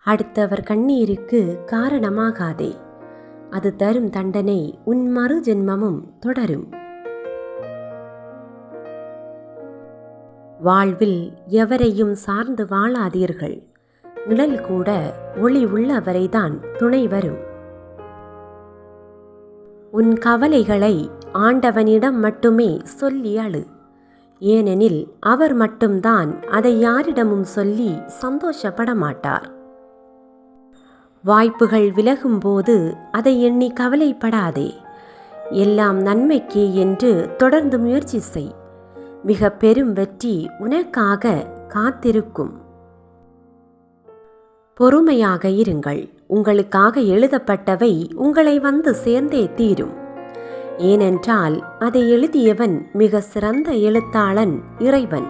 அடுத்தவர் கண்ணீருக்கு காரணமாகாதே. அது தரும் தண்டனை உன் மறு ஜென்மமும் தொடரும். வாழ்வில் எவரையும் சார்ந்து வாழாதீர்கள். நிழல் கூட ஒளி உள்ளவரைதான் துணை வரும். உன் கவலைகளை ஆண்டவனிடம் மட்டுமே சொல்லி அழு. ஏனெனில் அவர் மட்டும்தான் அதை யாரிடமும் சொல்லி சந்தோஷப்பட மாட்டார். வாய்ப்புகள் விலகும்போது அதை எண்ணி கவலைப்படாதே. எல்லாம் நன்மைக்கே என்று தொடர்ந்து முயற்சி செய். மிக பெரும் வெற்றி உனக்காக காத்திருக்கும். பொறுமையாக இருங்கள். உங்களுக்காக எழுதப்பட்டவை உங்களை வந்து சேர்ந்தே தீரும். ஏனென்றால் அதை எழுதியவன் மிக சிறந்த எழுத்தாளன் இறைவன்.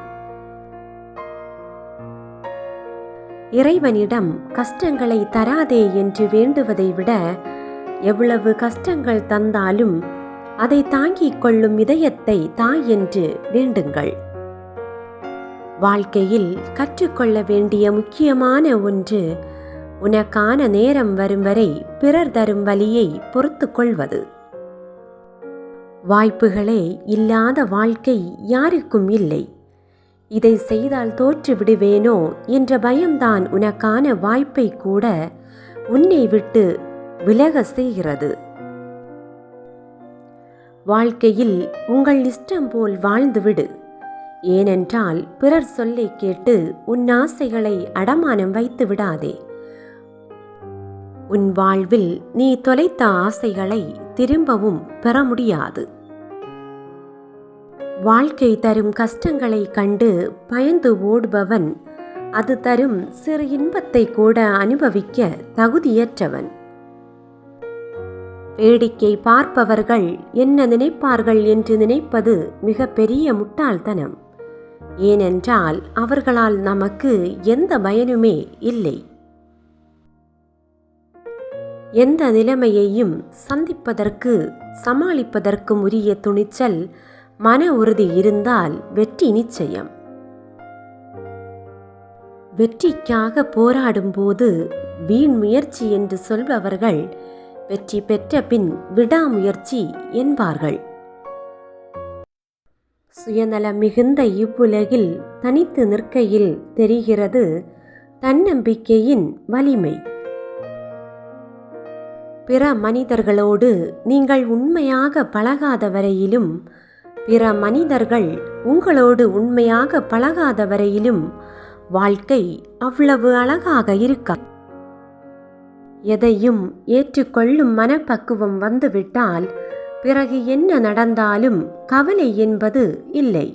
இறைவனிடம் கஷ்டங்களை தராதே என்று வேண்டுவதை விட எவ்வளவு கஷ்டங்கள் தந்தாலும் அதை தாங்கிக் கொள்ளும் இதயத்தை தாய் என்று வேண்டுங்கள். வாழ்க்கையில் கற்றுக்கொள்ள வேண்டிய முக்கியமான ஒன்று, உனக்கான நேரம் வரும் வரை பிறர் தரும் வலியை பொறுத்து கொள்வது. வாய்ப்புகளே இல்லாத வாழ்க்கை யாருக்கும் இல்லை. இதை செய்தால் தோற்று விடுவேனோ என்ற பயம்தான் உனக்கான வாய்ப்பை கூட உன்னை விட்டு விலக செய்கிறது. வாழ்க்கையில் உங்கள் இஷ்டம் போல் வாழ்ந்துவிடு. ஏனென்றால் பிறர் சொல்லை கேட்டு உன் ஆசைகளை அடமானம் வைத்து விடாதே. உன் வாழ்வில் நீ தொலைத்த ஆசைகளை திரும்பவும் பெற முடியாது. வாழ்க்கை தரும் கஷ்டங்களை கண்டு பயந்து ஓடுபவன் அது தரும் சிறு இன்பத்தை கூட அனுபவிக்க தகுதியற்றவன். வேடிக்கை பார்ப்பவர்கள் என்ன நினைப்பார்கள் என்று நினைப்பது மிக பெரிய முட்டாள்தனம். ஏனென்றால் அவர்களால் நமக்கு எந்த பயனுமே இல்லை. எந்த நிலைமையையும் சந்திப்பதற்கு சமாளிப்பதற்கும் உரிய துணிச்சல், மன உறுதி இருந்தால் வெற்றி நிச்சயம். வெற்றிக்காக போராடும் போது வீண் முயற்சி என்று சொல்பவர்கள் வெற்றி பெற்ற பின் விடாமுயற்சி என்பார்கள். சுயநலம் மிகுந்த இவ்வுலகில் தனித்து நிற்கையில் தெரிகிறது தன்னம்பிக்கையின் வலிமை. பிற மனிதர்களோடு நீங்கள் உண்மையாக பழகாத வரையிலும், பிற மனிதர்கள் உங்களோடு உண்மையாக பழகாத வரையிலும் வாழ்க்கை அவ்வளவு அழகாக இருக்காது. எதையும் ஏற்றுக்கொள்ளும் மனப்பக்குவம் வந்துவிட்டால் பிறகு என்ன நடந்தாலும் கவலை என்பது இல்லை.